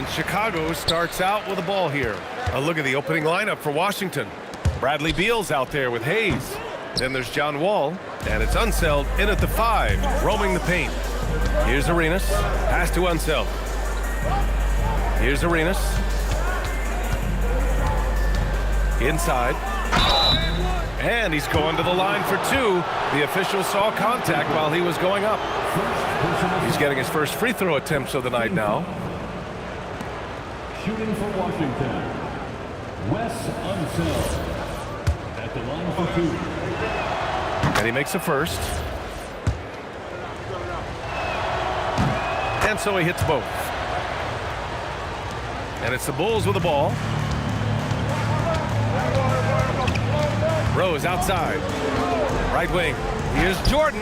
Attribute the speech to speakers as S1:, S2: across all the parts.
S1: And Chicago starts out with the ball here. A look at the opening lineup for Washington. Bradley Beal's out there with Hayes. Then there's John Wall, and it's Unseld in at the 5, roaming the paint. Here's Arenas, pass to Unseld. Here's Arenas. Inside. And he's going to the line for 2. The official saw contact while he was going up. He's getting his first free throw attempts of the night now.
S2: Shooting for Washington, Wes Unseld at the line for 2.
S1: And he makes the first. And so he hits both. And it's the Bulls with the ball. Rose outside. Right wing. Here's Jordan.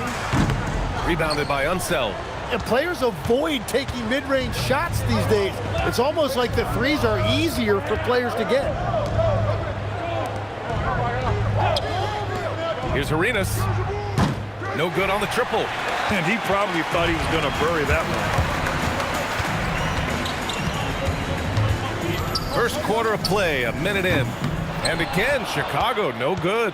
S1: Rebounded by Unseld.
S3: And players avoid taking mid-range shots these days. It's almost like the threes are easier for players to get.
S1: Here's Arenas. No good on the triple.
S4: And he probably thought he was going to bury that one.
S1: First quarter of play, a minute in. And again, Chicago, no good.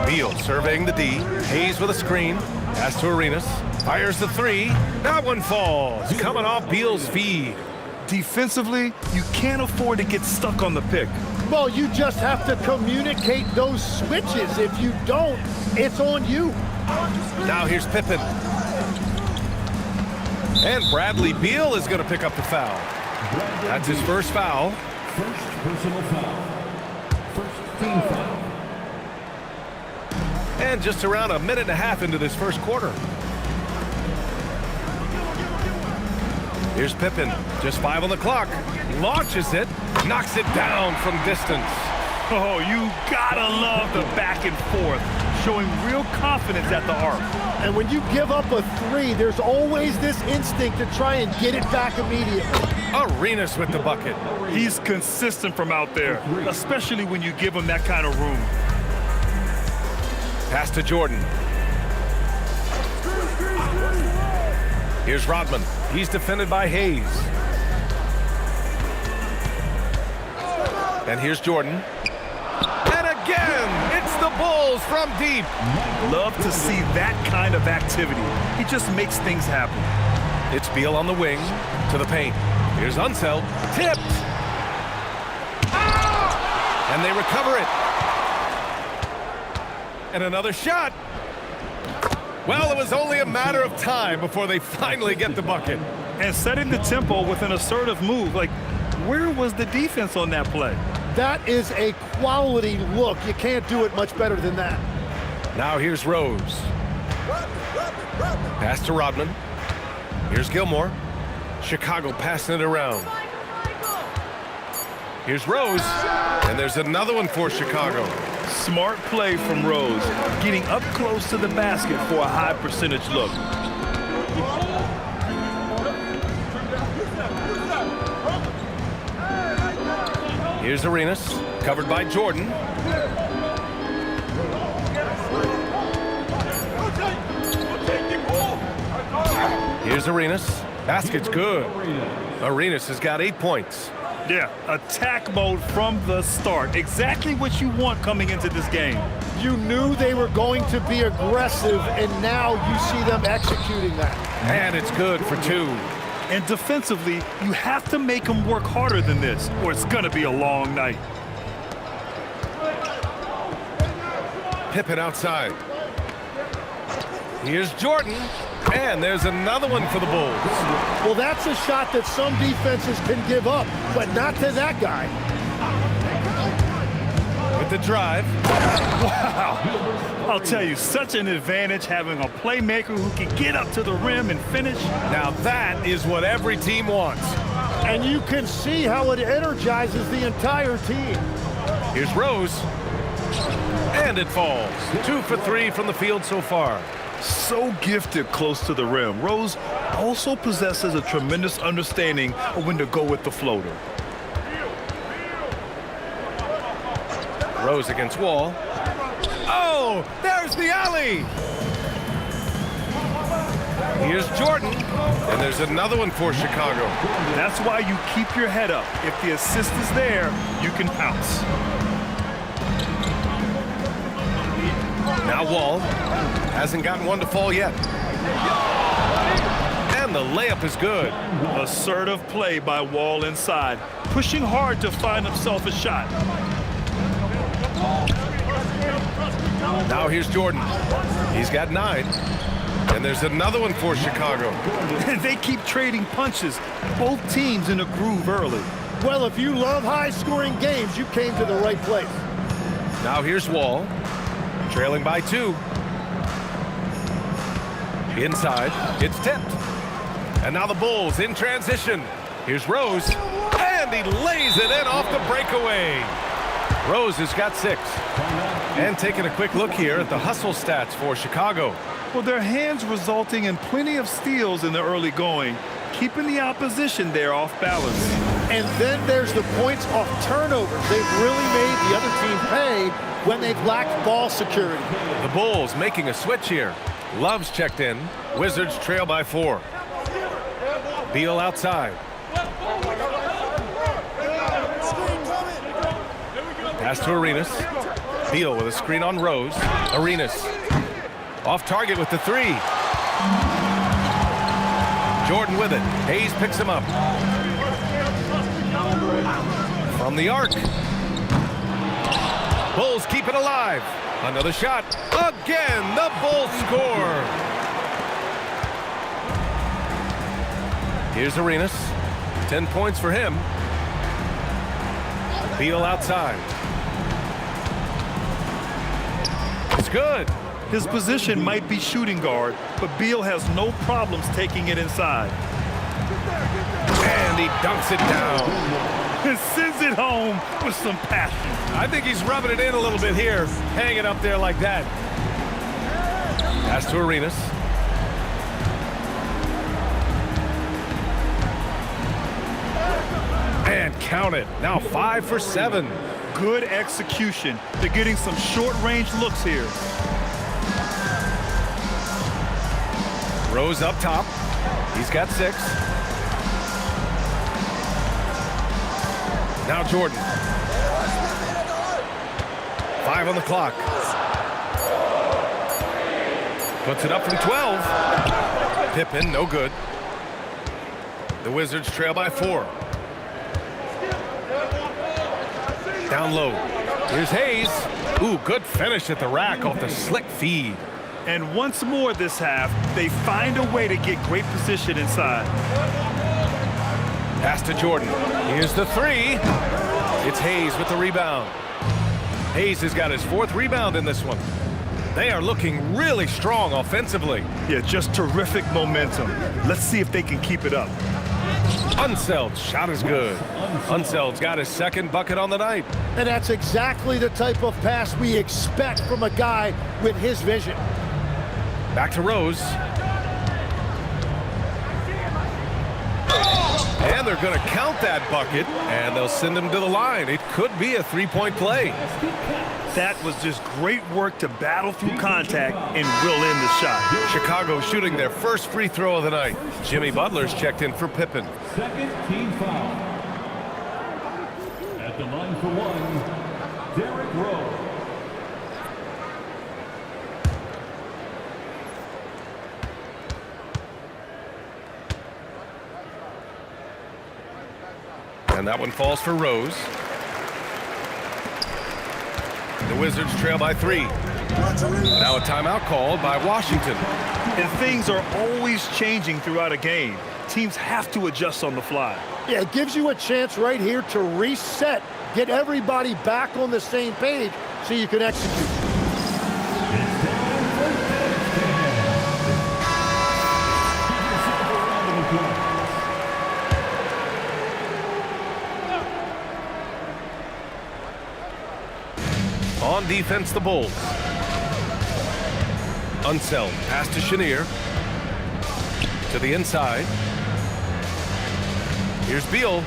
S1: Beal surveying the D. Hayes with a screen. Pass to Arenas. Fires the 3. That one falls. Coming off Beal's feed.
S4: Defensively, you can't afford to get stuck on the pick.
S3: Well, you just have to communicate those switches. If you don't, it's on you.
S1: Now here's Pippen. And Bradley Beal is going to pick up the foul. That's his first foul.
S2: First personal foul. First team foul.
S1: And just around a minute and a half into this first quarter. Here's Pippen, just 5 on the clock. Launches it, knocks it down from distance.
S4: Oh, you gotta love the back and forth, showing real confidence at the arc.
S3: And when you give up a 3, there's always this instinct to try and get it back immediately.
S1: Arenas with the bucket.
S4: He's consistent from out there, especially when you give him that kind of room.
S1: Pass to Jordan. Here's Rodman. He's defended by Hayes. And here's Jordan. And again, it's the Bulls from deep.
S4: Love to see that kind of activity. He just makes things happen.
S1: It's Beal on the wing to the paint. Here's Unseld. Tipped. And they recover it. And another shot. Well, it was only a matter of time before they finally get the bucket.
S4: And setting the tempo with an assertive move. Like, where was the defense on that play?
S3: That is a quality look. You can't do it much better than that.
S1: Now here's Rose. Pass to Rodman. Here's Gilmore. Chicago passing it around. Here's Rose. And there's another one for Chicago.
S4: Smart play from Rose, getting up close to the basket for a high percentage look.
S1: Here's Arenas, covered by Jordan. Here's Arenas. Basket's good. Arenas has got 8 points.
S4: Yeah, attack mode from the start. Exactly what you want coming into this game.
S3: You knew they were going to be aggressive, and now you see them executing that.
S1: And it's good for 2.
S4: And defensively, you have to make them work harder than this, or it's going to be a long night.
S1: Pippen outside. Here's Jordan. And there's another one for the Bulls.
S3: Well, that's a shot that some defenses can give up, but not to that guy.
S1: With the drive.
S4: Wow. I'll tell you, such an advantage having a playmaker who can get up to the rim and finish.
S1: Now that is what every team wants.
S3: And you can see how it energizes the entire team.
S1: Here's Rose. And it falls. 2 for 3 from the field so far.
S4: So gifted close to the rim. Rose also possesses a tremendous understanding of when to go with the floater.
S1: Rose against Wall. Oh, there's the alley. Here's Jordan, and there's another one for Chicago.
S4: That's why you keep your head up. If the assist is there, you can pounce.
S1: Now Wall hasn't gotten one to fall yet. And the layup is good.
S4: Assertive play by Wall inside, pushing hard to find himself a shot.
S1: Now here's Jordan. He's got 9. And there's another one for Chicago.
S4: They keep trading punches. Both teams in a groove early.
S3: Well, if you love high-scoring games, you came to the right place.
S1: Now here's Wall, trailing by 2. Inside, it's tipped. And now the Bulls in transition. Here's Rose, and he lays it in off the breakaway. Rose has got 6. And taking a quick look here at the hustle stats for Chicago.
S4: Well, their hands resulting in plenty of steals in the early going, keeping the opposition there off balance.
S3: And then there's the points off turnovers. They've really made the other team pay when they've lacked ball security.
S1: The Bulls making a switch here. Love's checked in. Wizards trail by 4. Beal outside. Pass to Arenas. Beal with a screen on Rose. Arenas off target with the 3. Jordan with it. Hayes picks him up. From the arc. Bulls keep it alive. Another shot. Again, the Bulls score. Here's Arenas. 10 points for him. Beal outside. It's good.
S4: His position might be shooting guard, but Beal has no problems taking it inside.
S1: And he dunks it down.
S4: And sends it home with some passion.
S1: I think he's rubbing it in a little bit here, hanging up there like that. Pass to Arenas. And count it. Now 5 for 7.
S4: Good execution. They're getting some short-range looks here.
S1: Rose up top. He's got 6. Now Jordan. 5 on the clock. Puts it up from 12. Pippen, no good. The Wizards trail by 4. Down low. Here's Hayes. Ooh, good finish at the rack off the slick feed.
S4: And once more this half, they find a way to get great position inside.
S1: Pass to Jordan. Here's the 3. It's Hayes with the rebound. Hayes has got his 4th rebound in this one. They are looking really strong offensively.
S4: Yeah, just terrific momentum. Let's see if they can keep it up.
S1: Unseld's shot is good. Unseld's got his 2nd bucket on the night.
S3: And that's exactly the type of pass we expect from a guy with his vision.
S1: Back to Rose. And they're going to count that bucket, and they'll send him to the line. It could be a 3-point play.
S4: That was just great work to battle through contact and will end the shot.
S1: Chicago shooting their first free throw of the night. Jimmy Butler's checked in for Pippen.
S2: 2nd team foul. At the line for 1, Derrick Rose.
S1: And that one falls for Rose. The Wizards trail by 3. Now a timeout called by Washington.
S4: And things are always changing throughout a game. Teams have to adjust on the fly.
S3: Yeah, it gives you a chance right here to reset, get everybody back on the same page so you can execute.
S1: On defense, the Bulls. Unseld, pass to Chenier. To the inside. Here's Beal.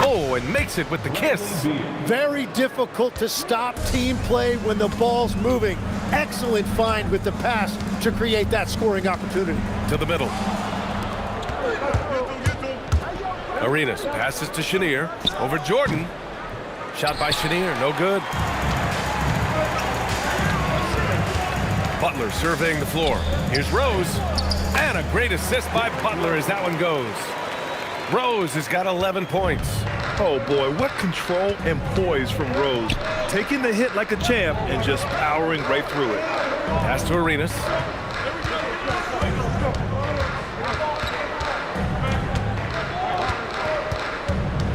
S1: Oh, and makes it with the kiss.
S3: Very difficult to stop team play when the ball's moving. Excellent find with the pass to create that scoring opportunity.
S1: To the middle. Arenas passes to Chenier. Over Jordan. Shot by Chenier. No good. Butler surveying the floor. Here's Rose. And a great assist by Butler as that one goes. Rose has got 11 points.
S4: Oh boy, what control and poise from Rose. Taking the hit like a champ and just powering right through it.
S1: Pass to Arenas.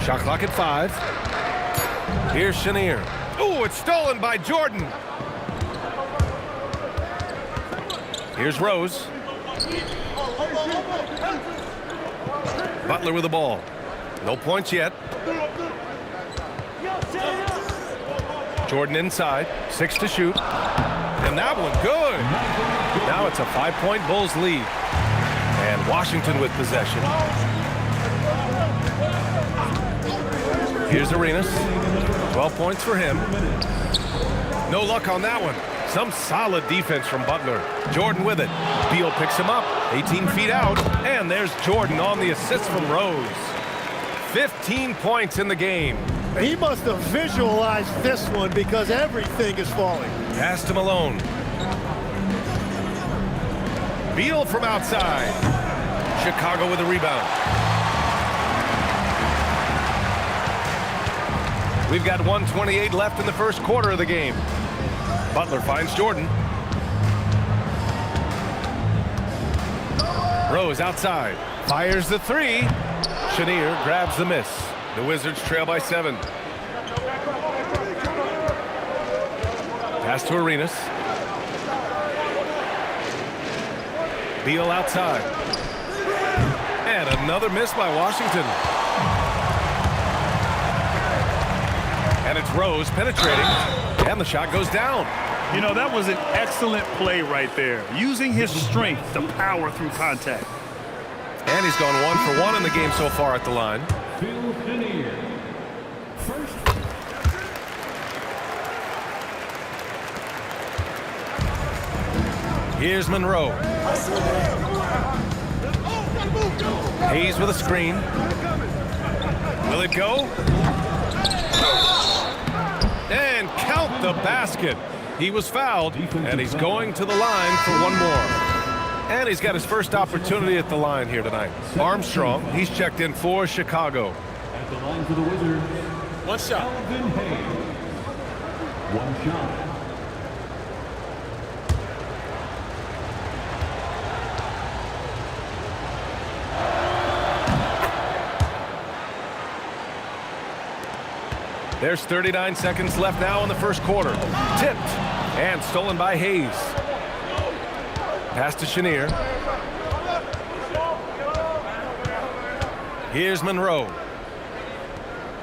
S1: Shot clock at 5. Here's Chenier. Oh, it's stolen by Jordan. Here's Rose. Butler with the ball. No points yet. Jordan inside. 6 to shoot. And that one good. Now it's a 5-point Bulls lead. And Washington with possession. Here's Arenas. 12 points for him. No luck on that one. Some solid defense from Butler. Jordan with it. Beal picks him up. 18 feet out. And there's Jordan on the assist from Rose. 15 points in the game.
S3: He must have visualized this one because everything is falling.
S1: Pass to Malone. Beal from outside. Chicago with a rebound. We've got 1:28 left in the first quarter of the game. Butler finds Jordan. Rose outside. Fires the 3. Chenier grabs the miss. The Wizards trail by 7. Pass to Arenas. Beal outside. And another miss by Washington. And it's Rose penetrating. And the shot goes down.
S4: You know, that was an excellent play right there. Using his strength to power through contact.
S1: And he's gone 1 for 1 in the game so far at the line.
S2: Phil Chenier. First.
S1: Here's Monroe. Hayes with a screen. Will it go? And count the basket. He was fouled, and he's going to the line for one more. And he's got his first opportunity at the line here tonight. Armstrong, he's checked in for Chicago.
S2: At the line for the Wizards.
S3: One shot.
S2: Elvin Hayes. One shot.
S1: There's 39 seconds left now in the first quarter. Tipped and stolen by Hayes. Pass to Chenier. Here's Monroe.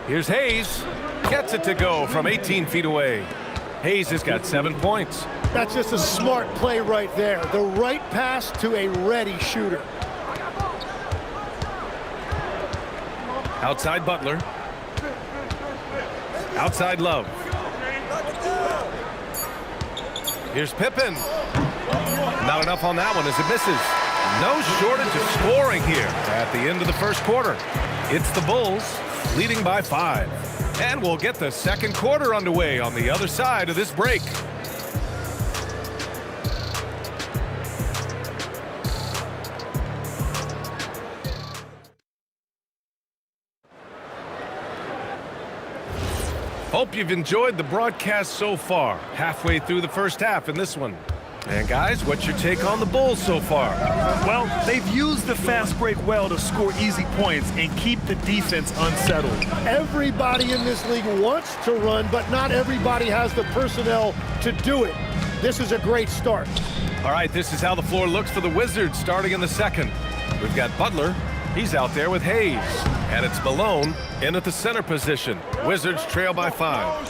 S1: Here's Hayes. Gets it to go from 18 feet away. Hayes has got 7 points.
S3: That's just a smart play right there. The right pass to a ready shooter.
S1: Outside Butler. Outside Love. Here's Pippen. Not enough on that one as it misses. No shortage of scoring here at the end of the first quarter. It's the Bulls leading by 5. And we'll get the second quarter underway on the other side of this break. Hope you've enjoyed the broadcast so far. Halfway through the first half in this one. And guys, what's your take on the Bulls so far?
S4: Well, they've used the fast break well to score easy points and keep the defense unsettled.
S3: Everybody in this league wants to run, but not everybody has the personnel to do it. This is a great start.
S1: All right, this is how the floor looks for the Wizards starting in the second. We've got Butler. He's out there with Hayes. And it's Malone in at the center position. Wizards trail by 5.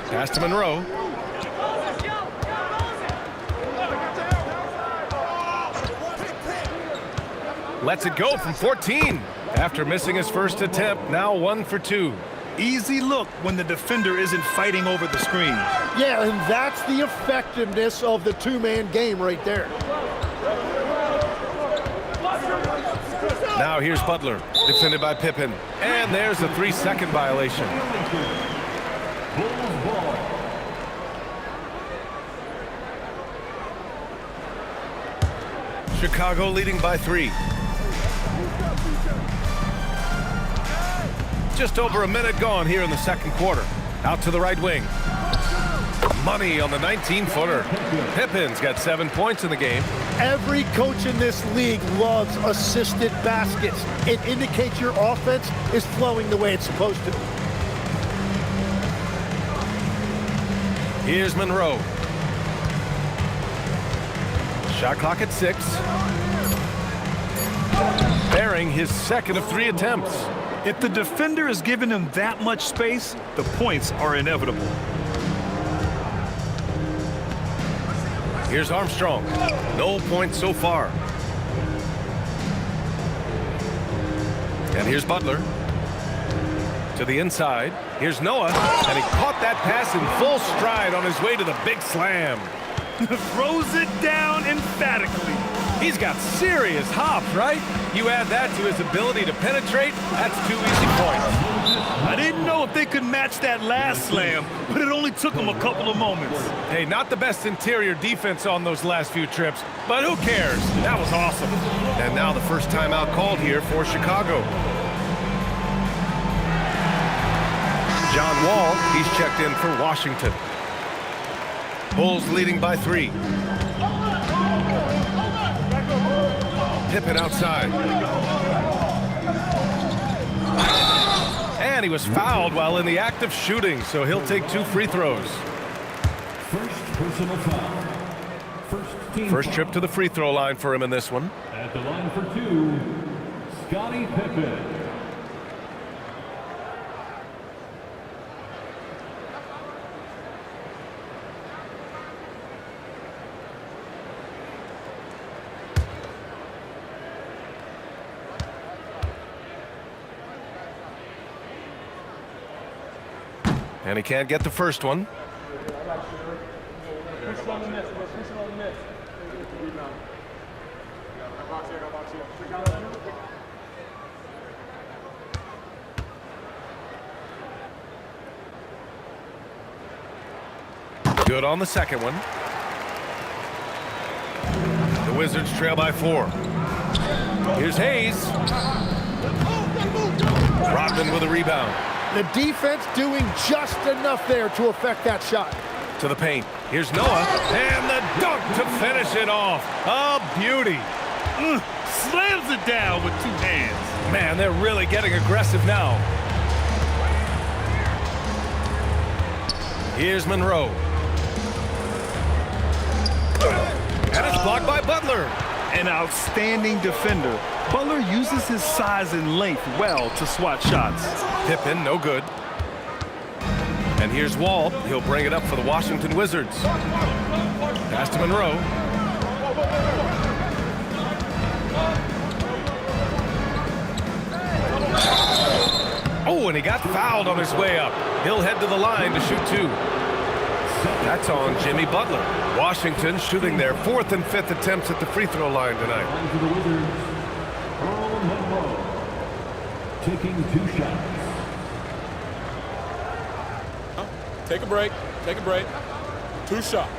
S1: Pass to Monroe. Lets it go from 14. After missing his first attempt, now 1 for 2.
S4: Easy look when the defender isn't fighting over the screen.
S3: Yeah, and that's the effectiveness of the two-man game right there.
S1: Now here's Butler, defended by Pippen. And there's a 3-second violation.
S2: Bulls ball.
S1: Chicago leading by 3. Just over a minute gone here in the second quarter. Out to the right wing. Money on the 19-footer. Pippen's got 7 points in the game.
S3: Every coach in this league loves assisted baskets. It indicates your offense is flowing the way it's supposed to.
S1: Here's Monroe. Shot clock at 6. Bearing his second of 3 attempts.
S4: If the defender is giving him that much space, the points are inevitable.
S1: Here's Armstrong. No points so far. And here's Butler. To the inside. Here's Noah. And he caught that pass in full stride on his way to the big slam.
S4: Throws it down emphatically.
S1: He's got serious hop, right? You add that to his ability to penetrate, that's 2 easy points.
S4: I didn't know if they could match that last slam, but it only took them a couple of moments.
S1: Hey, not the best interior defense on those last few trips, but who cares? That was awesome. And now the first timeout called here for Chicago. John Wall, he's checked in for Washington. Bulls leading by 3. Pippen outside. And he was fouled while in the act of shooting, so he'll take 2 free throws.
S2: First personal foul.
S1: First trip to the free throw line for him in this one.
S2: At the line for 2, Scottie Pippen.
S1: And he can't get the first one. Good on the second one. The Wizards trail by 4. Here's Hayes. Rodman with a rebound.
S3: The defense doing just enough there to affect that shot.
S1: To the paint. Here's Noah. And the dunk to finish it off. A beauty.
S4: Slams it down with 2 hands.
S1: Man, they're really getting aggressive now. Here's Monroe. And it's blocked by Butler.
S4: An outstanding defender. Butler uses his size and length well to swat shots.
S1: Pippen, no good. And here's Wall. He'll bring it up for the Washington Wizards. Pass to Monroe. Oh, and he got fouled on his way up. He'll head to the line to shoot 2. That's on Jimmy Butler. Washington shooting their 4th and 5th attempts at the free throw line tonight.
S2: Line for the Wizards, Earl Monroe. Taking 2 shots.
S5: Take a break. Take a break. 2 shots.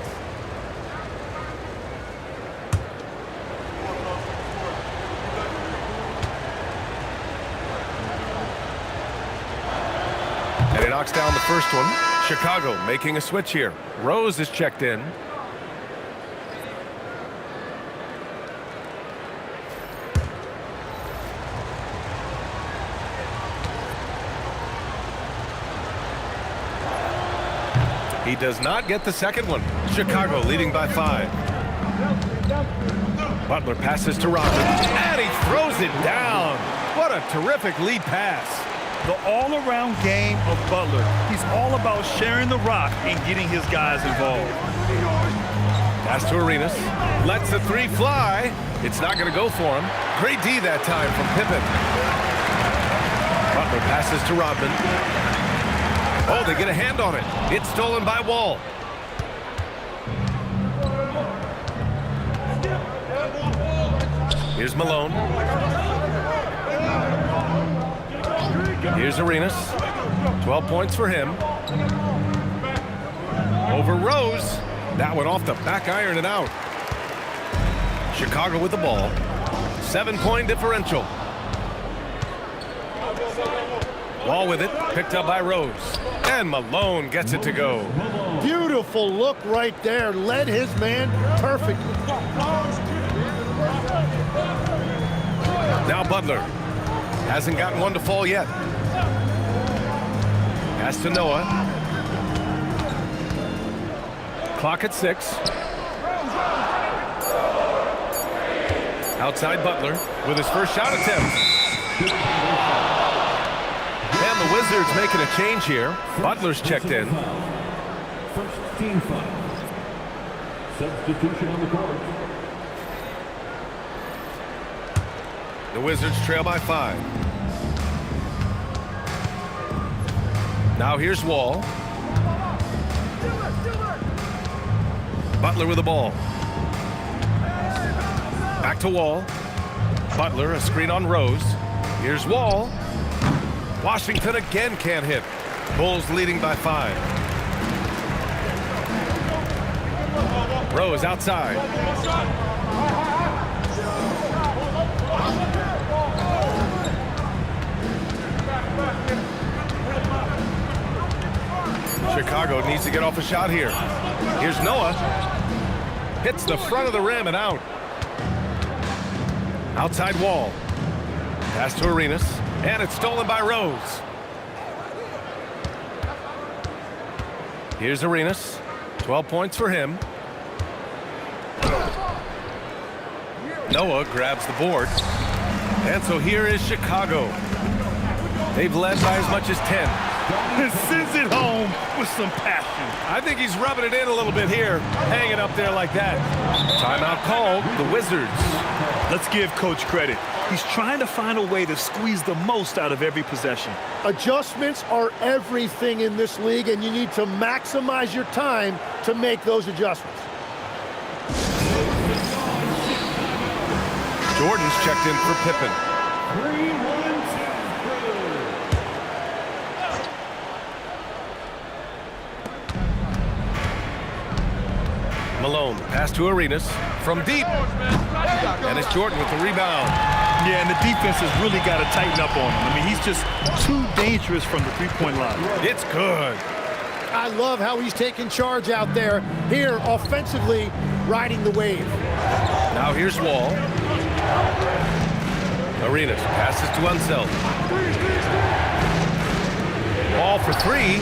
S1: And he knocks down the first one. Chicago making a switch here. Rose is checked in. He does not get the second one. Chicago leading by 5. Butler passes to Rodman, and he throws it down. What a terrific lead pass.
S4: The all-around game of Butler. He's all about sharing the rock and getting his guys involved.
S1: Pass to Arenas. Lets the 3 fly. It's not going to go for him. Great D that time from Pippen. Butler passes to Rodman. Oh, they get a hand on it. It's stolen by Wall. Here's Malone. Here's Arenas. 12 points for him. Over Rose. That one off the back iron and out. Chicago with the ball. 7-point differential. Wall with it, picked up by Rose. And Malone gets it to go.
S3: Beautiful look right there. Led his man perfectly.
S1: Now Butler. Hasn't gotten one to fall yet. Pass to Noah. Clock at 6. Outside Butler with his first shot attempt. And the Wizards making a change here. Butler's checked in.
S2: First team foul. Substitution on the court.
S1: The Wizards trail by 5. Now here's Wall. Butler with the ball. Back to Wall. Butler, a screen on Rose. Here's Wall. Washington again can't hit. Bulls leading by 5. Rose outside. Chicago needs to get off a shot here. Here's Noah. Hits the front of the rim and out. Outside Wall. Pass to Arenas. And it's stolen by Rose. Here's Arenas. 12 points for him. Noah grabs the board. And so here is Chicago. They've led by as much as 10.
S4: And sends it home with some passion.
S1: I think he's rubbing it in a little bit here, hanging up there like that. Timeout called, the Wizards.
S4: Let's give Coach credit. He's trying to find a way to squeeze the most out of every possession.
S3: Adjustments are everything in this league, and you need to maximize your time to make those adjustments.
S1: Jordan's checked in for Pippen.
S2: 3-1-2.
S1: Malone, pass to Arenas from deep. And it's Jordan with the rebound.
S4: Yeah, and the defense has really got to tighten up on him. I mean, he's just too dangerous from the three-point line.
S1: It's good.
S3: I love how he's taking charge out there. Here, offensively, riding the wave.
S1: Now here's Wall. Arenas passes to Unseld. Ball for 3.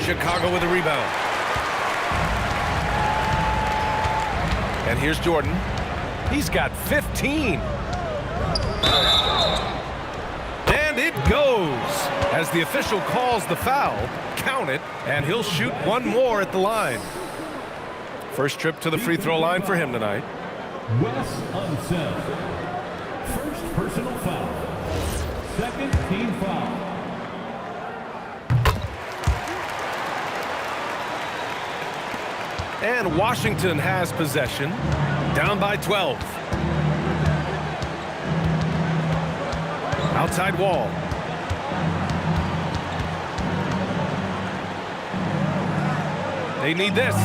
S1: Chicago with a rebound. And here's Jordan. He's got 15. And it goes. As the official calls the foul, count it, and he'll shoot one more at the line. First trip to the free throw line for him tonight.
S2: Wes Unseld. First personal foul. Second team foul.
S1: And Washington has possession, down by 12. Outside Wall. They need this.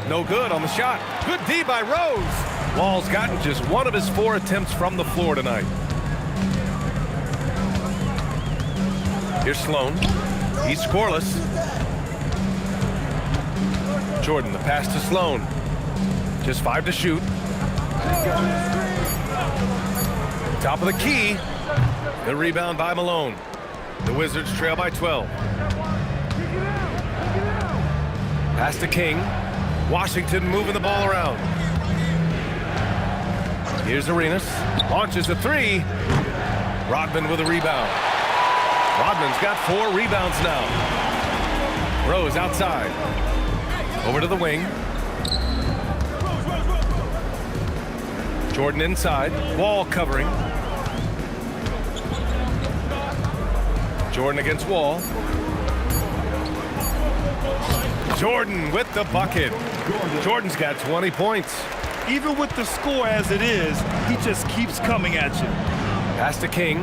S1: No good on the shot. Good D by Rose. Wall's gotten just one of his 4 attempts from the floor tonight. Here's Sloan. He's scoreless. Jordan, the pass to Sloan. Just 5 to shoot. Top of the key. The rebound by Malone. The Wizards trail by 12. Pass to King. Washington moving the ball around. Here's Arenas. Launches a 3. Rodman with a rebound. Rodman's got 4 rebounds now. Rose outside. Over to the wing. Jordan inside. Wall covering. Jordan against Wall. Jordan with the bucket. Jordan's got 20 points.
S4: Even with the score as it is, he just keeps coming at you.
S1: Pass to King.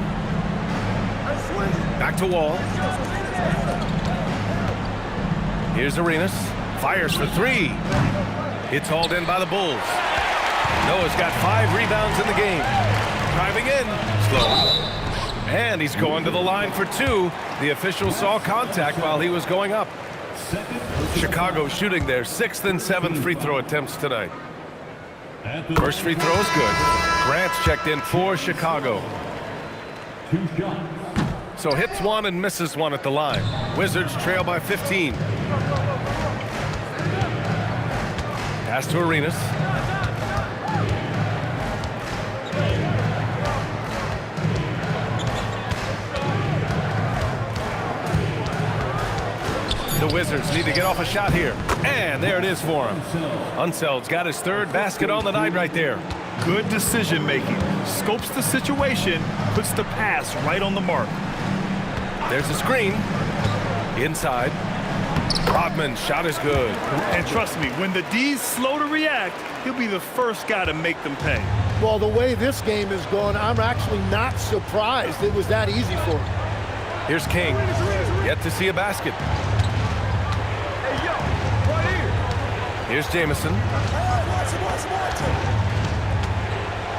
S1: Back to Wall. Here's Arenas. Fires for three. It's hauled in by the Bulls. Noah's got 5 rebounds in the game. Driving in. Slow. And he's going to the line for 2. The official saw contact while he was going up. Chicago shooting their 6th and 7th free throw attempts tonight. First free throw is good. Grant's checked in for Chicago.
S2: 2 shots.
S1: So hits 1 and misses 1 at the line. Wizards trail by 15. Pass to Arenas. The Wizards need to get off a shot here. And there it is for him. Unseld's got his 3rd basket on the night right there.
S4: Good decision making. Scopes the situation, puts the pass right on the mark.
S1: There's a screen. Inside. Rodman shot is good.
S4: And trust me, when the D's slow to react, he'll be the first guy to make them pay.
S3: Well, the way this game is going, I'm actually not surprised it was that easy for him.
S1: Here's King. Yet to see a basket. Here's Jamison.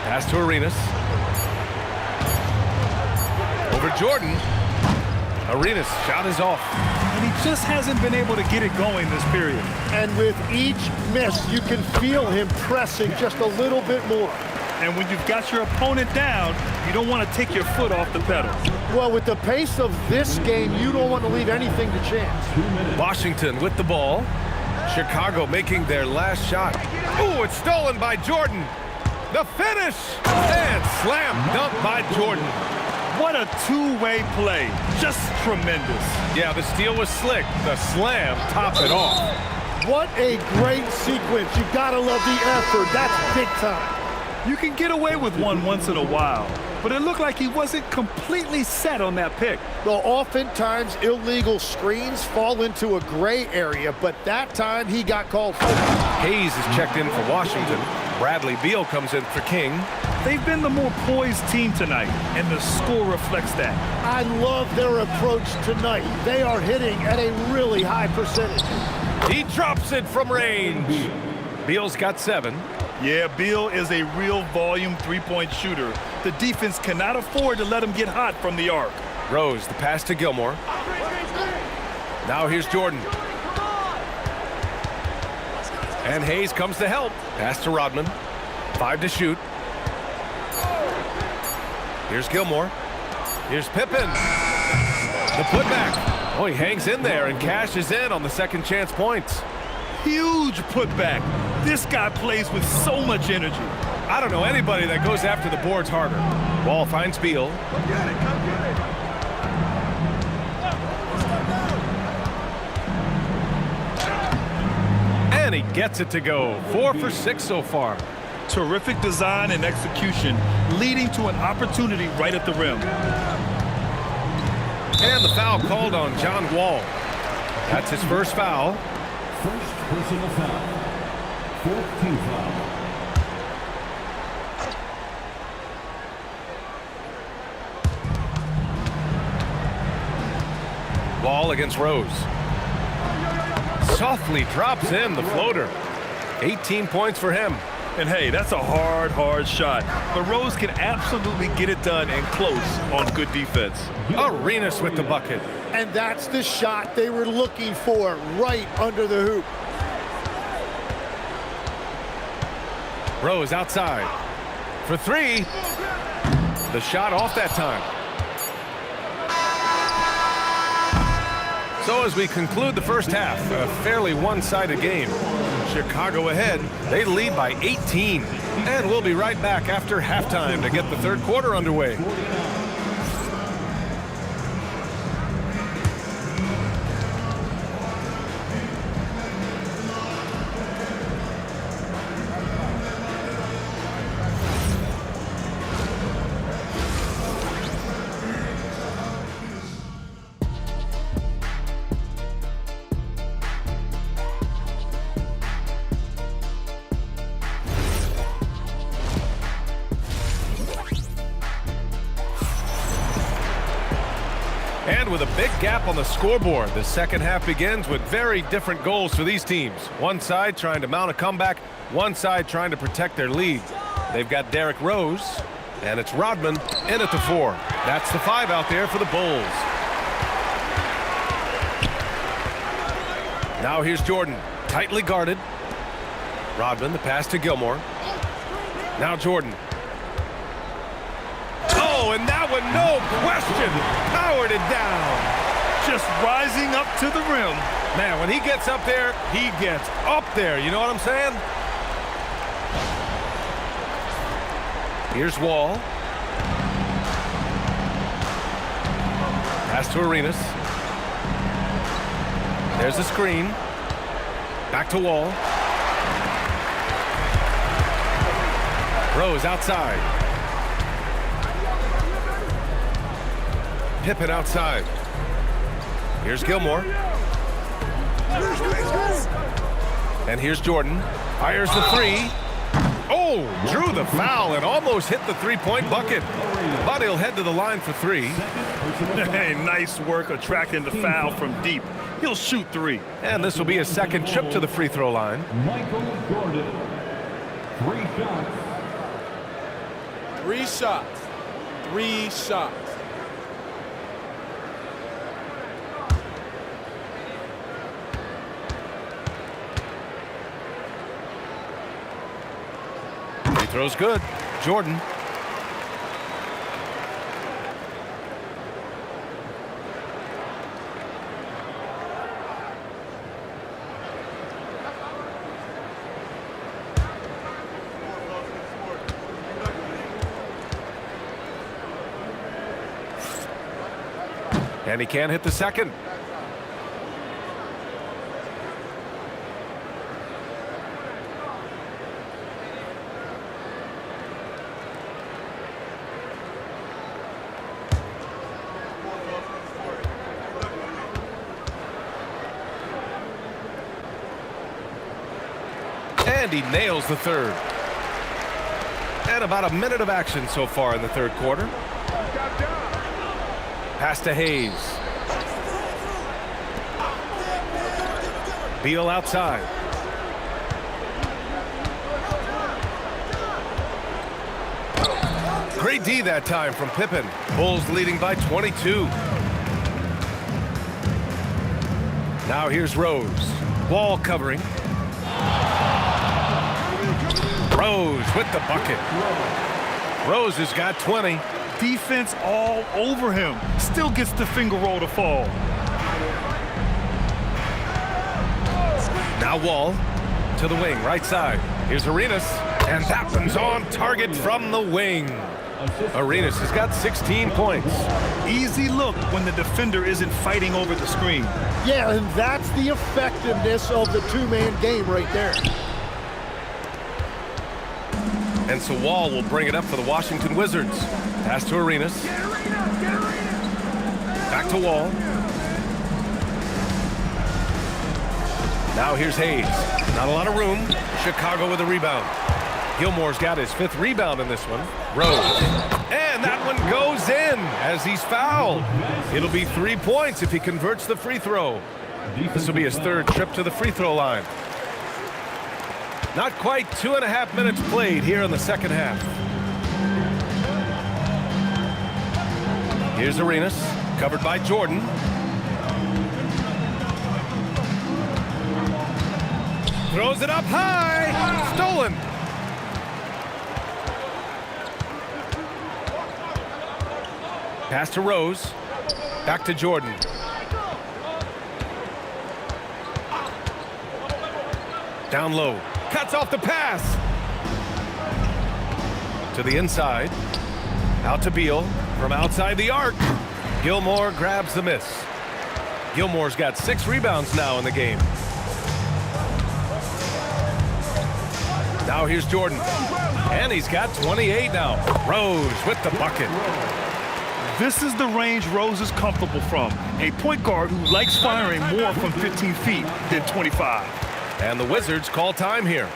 S1: Pass to Arenas. Over Jordan. Arenas shot is off.
S4: And he just hasn't been able to get it going this period.
S3: And with each miss, you can feel him pressing just a little bit more.
S4: And when you've got your opponent down, you don't want to take your foot off the pedal.
S3: Well, with the pace of this game, you don't want to leave anything to chance.
S1: Washington with the ball. Chicago making their last shot. Ooh, it's stolen by Jordan. The finish! And slam dunk by Jordan.
S4: What a two-way play. Just tremendous.
S1: Yeah, the steal was slick. The slam topped it off.
S3: What a great sequence. You gotta love the effort. That's big time.
S4: You can get away with one once in a while, but it looked like he wasn't completely set on that pick.
S3: Well, oftentimes illegal screens fall into a gray area, but that time he got called for.
S1: Hayes is checked in for Washington. Bradley Beal comes in for King.
S4: They've been the more poised team tonight, and the score reflects that.
S3: I love their approach tonight. They are hitting at a really high percentage.
S1: He drops it from range. Beal's got 7.
S4: Yeah, Beal is a real volume three-point shooter. The defense cannot afford to let him get hot from the arc.
S1: Rose, the pass to Gilmore. Now here's Jordan. And Hayes comes to help. Pass to Rodman. 5 to shoot. Here's Gilmore. Here's Pippen. The putback. Oh, he hangs in there and cashes in on the second chance points.
S4: Huge putback. This guy plays with so much energy.
S1: I don't know anybody that goes after the boards harder. Wall finds Beal. And he gets it to go. 4 for 6 so far.
S4: Terrific design and execution, leading to an opportunity right at the rim.
S1: And the foul called on John Wall. That's his first foul.
S2: First personal foul. 4th team foul.
S1: Wall against Rose. Softly drops in the floater. 18 points for him.
S4: And hey, that's a hard shot. But Rose can absolutely get it done and close on good defense.
S1: Arenas with the bucket.
S3: And that's the shot they were looking for, right under the hoop.
S1: Rose outside. For 3. The shot off that time. So as we conclude the first half, a fairly one-sided game. Chicago ahead. They lead by 18. And we'll be right back after halftime to get the third quarter underway. And with a big gap on the scoreboard, the second half begins with very different goals for these teams. One side trying to mount a comeback, one side trying to protect their lead. They've got Derrick Rose, and it's Rodman in at the 4. That's the 5 out there for the Bulls. Now here's Jordan, tightly guarded. Rodman, the pass to Gilmore. Now Jordan. Oh, and that one, no question, powered it down.
S4: Just rising up to the rim.
S1: Man, when he gets up there, he gets up there. You know what I'm saying? Here's Wall. Pass to Arenas. There's the screen. Back to Wall. Rose outside. Pippen outside. Here's Gilmore. And here's Jordan. Fires the 3. Oh, drew the foul and almost hit the three-point bucket. But he'll head to the line for 3.
S4: Hey, nice work attracting the foul from deep. He'll shoot 3.
S1: And this will be his second trip to the free throw line.
S2: Michael Jordan. 3 shots.
S5: 3 shots. 3 shots.
S1: Free throw's good. Jordan. And he can't hit the second. And he nails the third. And about a minute of action so far in the third quarter. Pass to Hayes. Beal outside. Great D that time from Pippen. Bulls leading by 22. Now here's Rose. Wall covering. Rose with the bucket. Rose has got 20.
S4: Defense all over him. Still gets the finger roll to fall.
S1: Now Wall to the wing, right side. Here's Arenas, and that one's on target from the wing. Arenas has got 16 points.
S4: Easy look when the defender isn't fighting over the screen.
S3: Yeah, and that's the effectiveness of the two-man game right there.
S1: And so Wall will bring it up for the Washington Wizards. Pass to Arenas. Back to Wall. Now here's Hayes. Not a lot of room. Chicago with a rebound. Gilmore's got his 5th rebound in this one. Rose. And that one goes in as he's fouled. It'll be 3 points if he converts the free throw. This will be his 3rd trip to the free throw line. Not quite 2.5 minutes played here in the second half. Here's Arenas, covered by Jordan. Throws it up high. Stolen. Pass to Rose. Back to Jordan. Down low. Cuts off the pass. To the inside. Out to Beal. From outside the arc. Gilmore grabs the miss. Gilmore's got 6 rebounds now in the game. Now here's Jordan. And he's got 28 now. Rose with the bucket.
S4: This is the range Rose is comfortable from. A point guard who likes firing more from 15 feet than 25.
S1: And the Wizards call time here.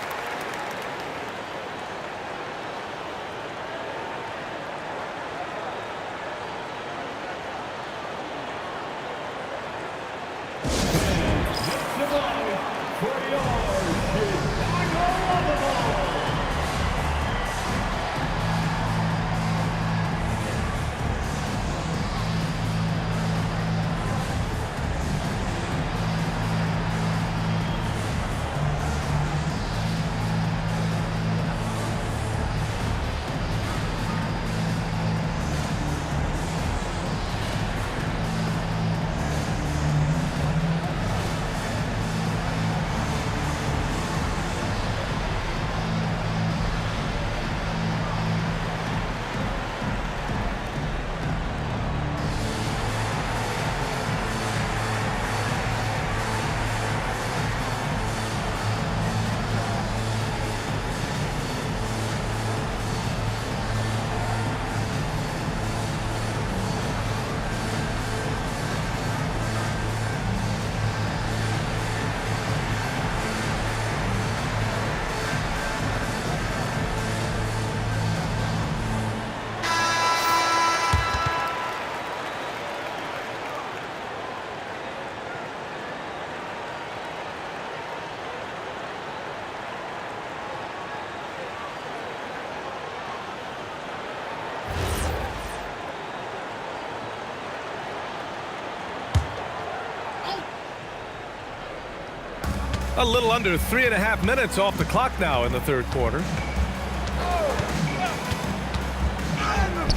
S1: A little under 3.5 minutes off the clock now in the third quarter.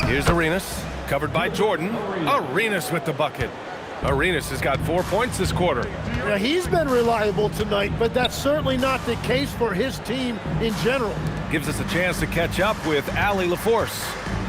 S1: Here's Arenas, covered by Jordan. Arenas with the bucket. Arenas has got 4 points this quarter.
S3: Yeah, he's been reliable tonight, but that's certainly not the case for his team in general.
S1: Gives us a chance to catch up with Allie LaForce.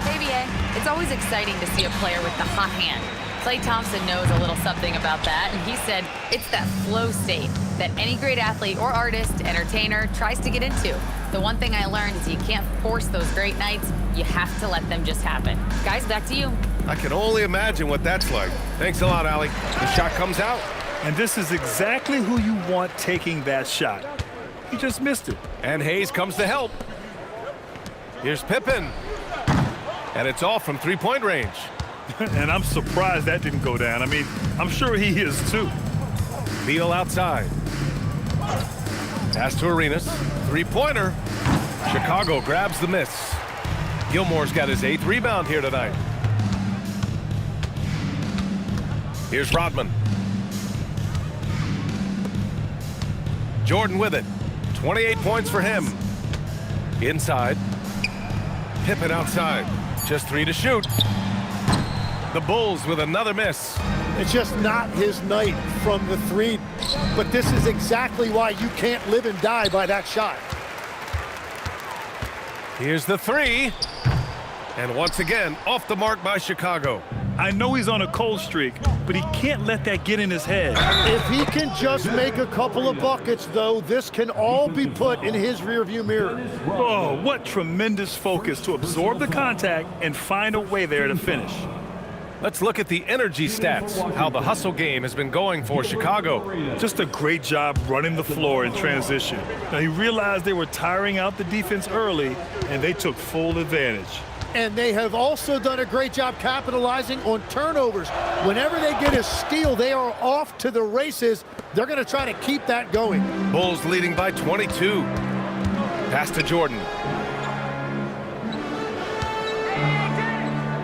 S6: Hey, BA. It's always exciting to see a player with the hot hand. Klay Thompson knows a little something about that, and he said it's that flow state that any great athlete or artist, entertainer, tries to get into. The one thing I learned is you can't force those great nights. You have to let them just happen. Guys, back to you.
S1: I can only imagine what that's like. Thanks a lot, Allie. The shot comes out.
S4: And this is exactly who you want taking that shot. He just missed it.
S1: And Hayes comes to help. Here's Pippen. And it's all from three-point range.
S4: And I'm surprised that didn't go down. I mean, I'm sure he is too.
S1: Beal outside. Pass to Arenas. Three-pointer. Chicago grabs the miss. Gilmore's got his 8th rebound here tonight. Here's Rodman. Jordan with it. 28 points for him. Inside. Pippen outside. Just 3 to shoot. The Bulls with another miss.
S3: It's just not his night from the three, but this is exactly why you can't live and die by that shot.
S1: Here's the 3. And once again, off the mark by Chicago.
S4: I know he's on a cold streak, but he can't let that get in his head.
S3: If he can just make a couple of buckets, though, this can all be put in his rearview mirror.
S4: Oh, what tremendous focus to absorb the contact and find a way there to finish.
S1: Let's look at the energy stats, how the hustle game has been going for Chicago.
S4: Just a great job running the floor in transition. Now, he realized they were tiring out the defense early, and they took full advantage.
S3: And they have also done a great job capitalizing on turnovers. Whenever they get a steal, they are off to the races. They're going to try to keep that going.
S1: Bulls leading by 22. Pass to Jordan.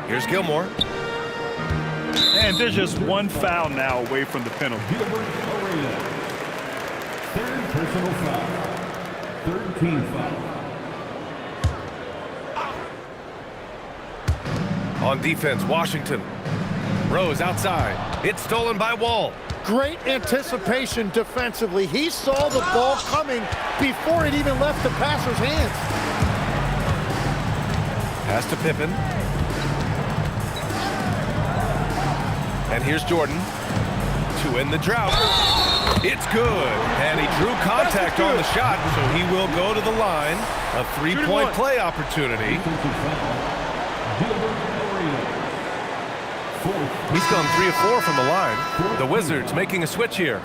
S1: Here's Gilmore.
S4: And there's just one foul now away from the penalty.
S2: Third personal foul. 13 foul.
S1: On defense, Washington. Rose outside. It's stolen by Wall.
S3: Great anticipation defensively. He saw the ball coming before it even left the passer's hands.
S1: Pass to Pippen. And here's Jordan to end the drought. It's good. And he drew contact on the shot, so he will go to the line. A three-point play opportunity. He's gone 3 of 4 from the line. The Wizards making a switch here.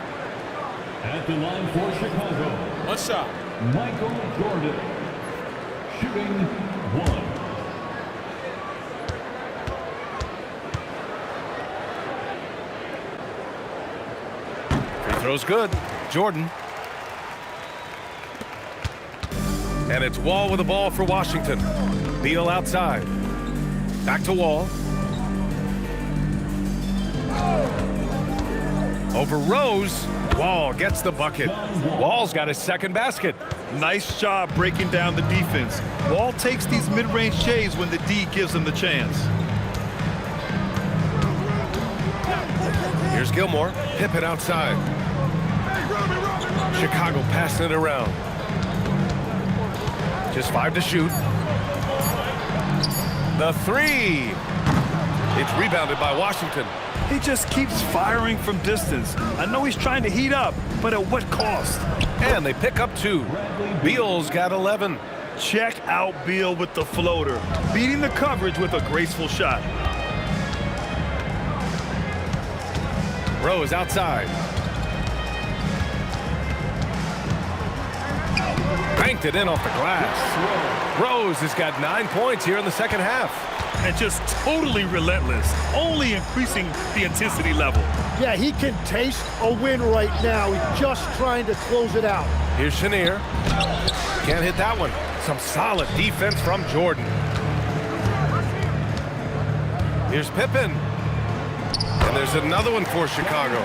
S2: At the line for Chicago.
S5: One shot.
S2: Michael Jordan. Shooting 1.
S1: Free throw's good. Jordan. And it's Wall with the ball for Washington. Beal outside. Back to Wall. Over Rose. Wall gets the bucket. Wall's got his second basket.
S4: Nice job breaking down the defense. Wall takes these mid-range shaves when the D gives him the chance.
S1: Here's Gilmore. Pippen outside. Chicago passing it around. Just 5 to shoot. The three. It's rebounded by Washington.
S4: He just keeps firing from distance. I know he's trying to heat up, but at what cost?
S1: And they pick up 2. Beal's got 11.
S4: Check out Beal with the floater, beating the coverage with a graceful shot.
S1: Rose outside. Banked it in off the glass. Rose has got 9 points here in the second half.
S4: And just totally relentless, only increasing the intensity level.
S3: Yeah, he can taste a win right now. He's just trying to close it out.
S1: Here's Chenier. Can't hit that one. Some solid defense from Jordan. Here's Pippen. And there's another one for Chicago.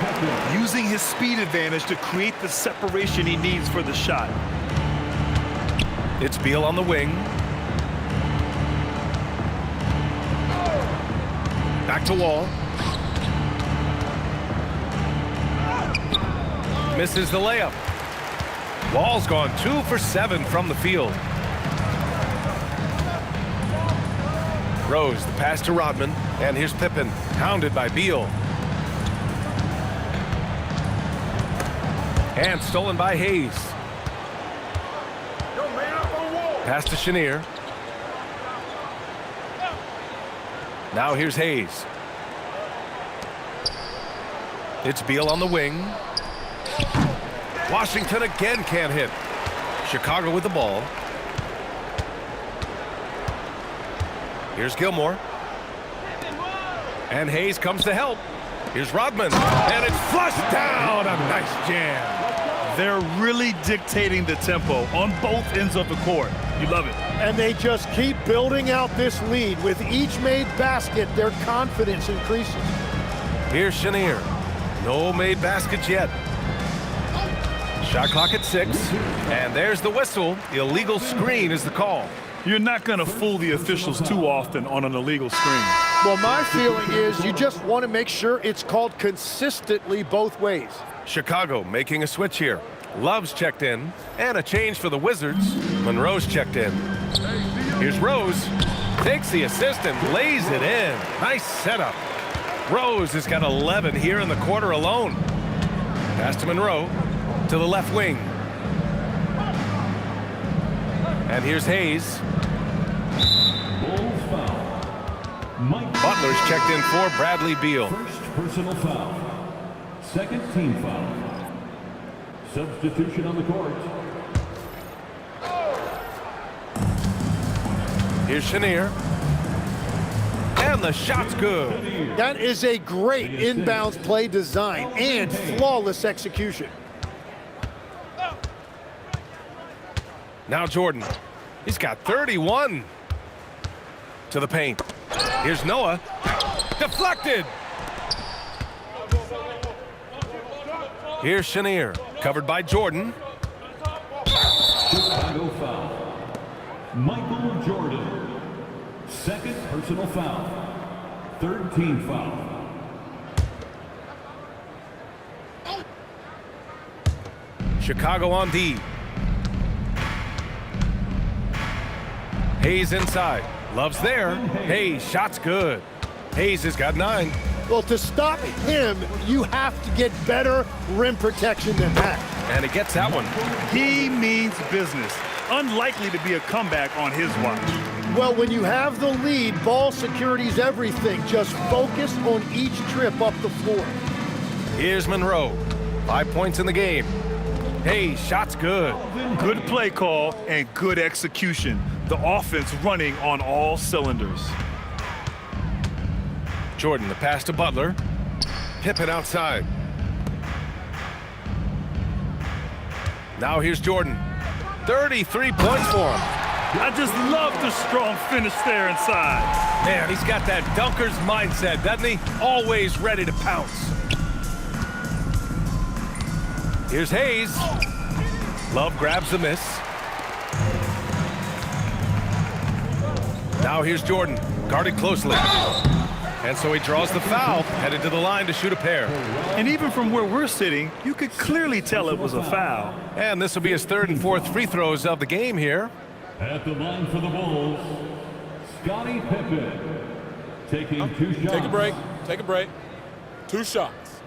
S4: Using his speed advantage to create the separation he needs for the shot.
S1: It's Beal on the wing. Back to Wall. Misses the layup. Wall's gone 2 for 7 from the field. Rose, the pass to Rodman. And here's Pippen, hounded by Beal. And stolen by Hayes. Pass to Chenier. Now here's Hayes. It's Beal on the wing. Washington again can't hit. Chicago with the ball. Here's Gilmore. And Hayes comes to help. Here's Rodman. And it's flushed down. A nice jam.
S4: They're really dictating the tempo on both ends of the court. You love it.
S3: And they just keep building out this lead. With each made basket, their confidence increases.
S1: Here's Chenier. No made baskets yet. Shot clock at 6. And there's the whistle. Illegal screen is the call.
S4: You're not going to fool the officials too often on an illegal screen.
S3: Well, my feeling is you just want to make sure it's called consistently both ways.
S1: Chicago making a switch here. Love's checked in. And a change for the Wizards. Monroe's checked in. Here's Rose. Takes the assist and lays it in. Nice setup. Rose has got 11 here in the quarter alone. Pass to Monroe. To the left wing. And here's Hayes.
S2: Bulls foul. Mike
S1: Butler's checked in for Bradley Beal.
S2: First personal foul. Second team foul. Substitution on the court.
S1: Here's Chenier. And the shot's good.
S3: That is a great inbounds play design and flawless execution.
S1: Now Jordan. He's got 31. To the paint. Here's Noah. Deflected. Here's Chenier. Covered by Jordan.
S2: Chicago foul. Michael Jordan. Second personal foul. Third team foul.
S1: Chicago on D. Hayes inside. Love's there. Hayes, shot's good. Hayes has got 9.
S3: Well, to stop him, you have to get better rim protection than that.
S1: And he gets that one.
S4: He means business. Unlikely to be a comeback on his watch.
S3: Well, when you have the lead, ball security's everything. Just focus on each trip up the floor.
S1: Here's Monroe. 5 points in the game. Hayes, shot's good.
S4: Good play call and good execution. The offense running on all cylinders.
S1: Jordan, the pass to Butler. Pippen outside. Now here's Jordan. 33 points for him.
S4: I just love the strong finish there inside.
S1: Man, he's got that dunker's mindset, doesn't he? Always ready to pounce. Here's Hayes. Love grabs the miss. Now here's Jordan, guarded closely. And so he draws the foul, headed to the line to shoot a pair.
S4: And even from where we're sitting, you could clearly tell it was a foul.
S1: And this will be his third and fourth free throws of the game here.
S2: At the line for the Bulls, Scottie Pippen. Taking 2 shots.
S5: Take a break. Take a break. 2 shots.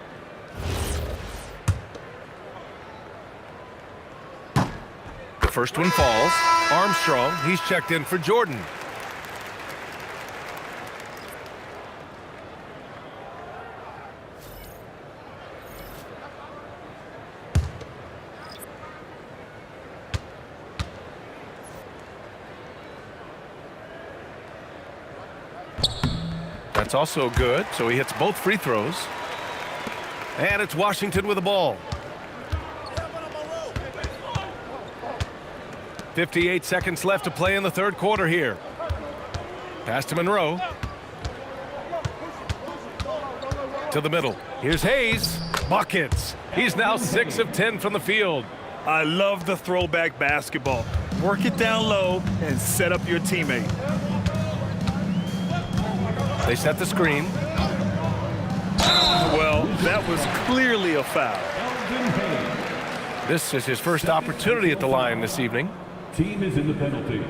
S1: The first one falls. Armstrong, he's checked in for Jordan. That's also good, so he hits both free throws. And it's Washington with the ball. 58 seconds left to play in the third quarter here. Pass to Monroe. To the middle. Here's Hayes. Buckets. He's now 6 of 10 from the field.
S4: I love the throwback basketball. Work it down low and set up your teammate.
S1: They set the screen.
S4: Well, that was clearly a foul.
S1: This is his first opportunity at the line this evening.
S2: Team is in the penalty.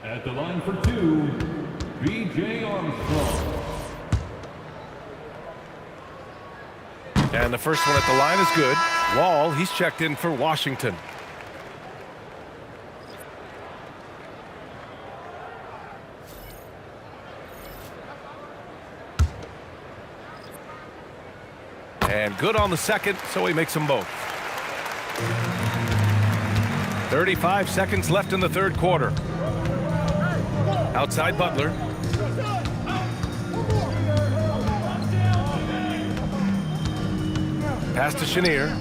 S2: At the line for 2, B.J. Armstrong.
S1: And the first one at the line is good. Wall, he's checked in for Washington. And good on the second, so he makes them both. 35 seconds left in the third quarter. Outside Butler. Pass to Chenier.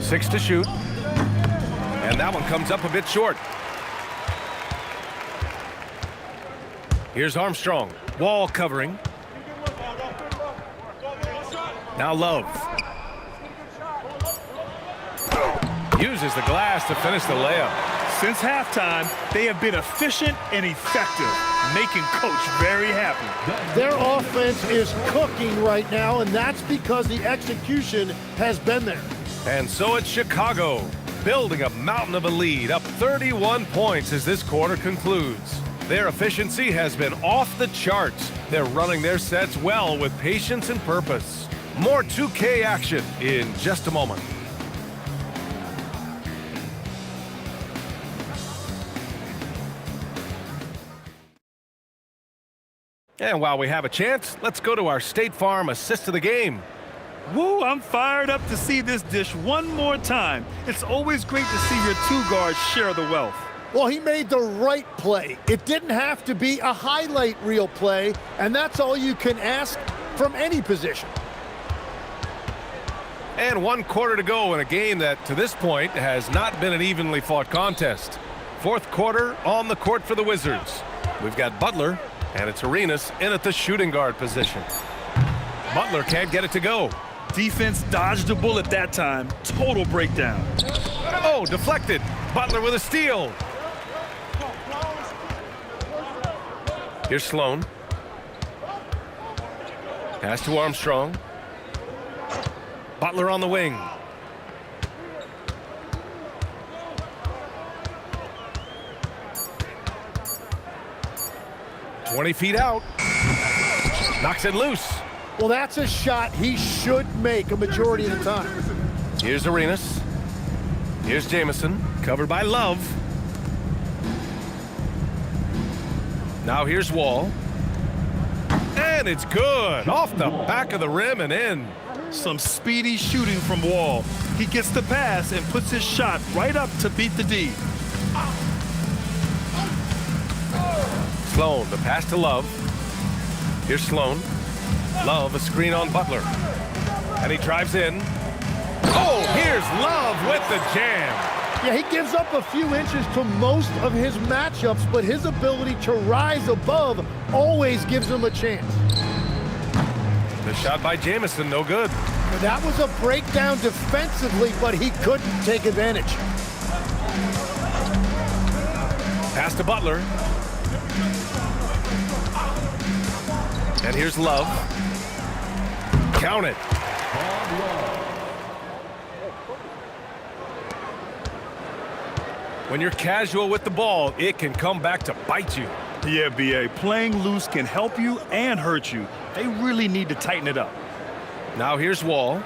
S1: 6 to shoot. And that one comes up a bit short. Here's Armstrong. Wall covering. Now Love. Uses the glass to finish the layup.
S4: Since halftime, they have been efficient and effective, making Coach very happy.
S3: Their offense is cooking right now, and that's because the execution has been there.
S1: And so it's Chicago, building a mountain of a lead, up 31 points as this quarter concludes. Their efficiency has been off the charts. They're running their sets well with patience and purpose. More 2K action in just a moment. And while we have a chance, let's go to our State Farm assist of the game.
S4: Woo, I'm fired up to see this dish one more time. It's always great to see your 2 guards share the wealth.
S3: Well, he made the right play. It didn't have to be a highlight reel play, and that's all you can ask from any position.
S1: And 1 quarter to go in a game that, to this point, has not been an evenly fought contest. Fourth quarter on the court for the Wizards. We've got Butler, and it's Arenas in at the shooting guard position. Butler can't get it to go.
S4: Defense dodged a bullet that time. Total breakdown.
S1: Oh, deflected. Butler with a steal. Here's Sloan. Pass to Armstrong. Butler on the wing. "20 feet out. Knocks it loose.
S3: Well, that's a shot he should make a majority of the time.
S1: Here's Arenas. Here's Jamison, covered by Love. Now here's Wall. And it's good. Off the back of the rim and in.
S4: Some speedy shooting from Wall. He gets the pass and puts his shot right up to beat the D.
S1: Sloan, the pass to Love. Here's Sloan. Love, a screen on Butler. And he drives in. Oh, here's Love. Love with the jam.
S3: Yeah, he gives up a few inches to most of his matchups, but his ability to rise above always gives him a chance.
S1: The shot by Jamison, no good.
S3: That was a breakdown defensively, but he couldn't take advantage.
S1: Pass to Butler. And here's Love. Count it. When you're casual with the ball, it can come back to bite you.
S4: Yeah, B.A., playing loose can help you and hurt you. They really need to tighten it up.
S1: Now here's Wall.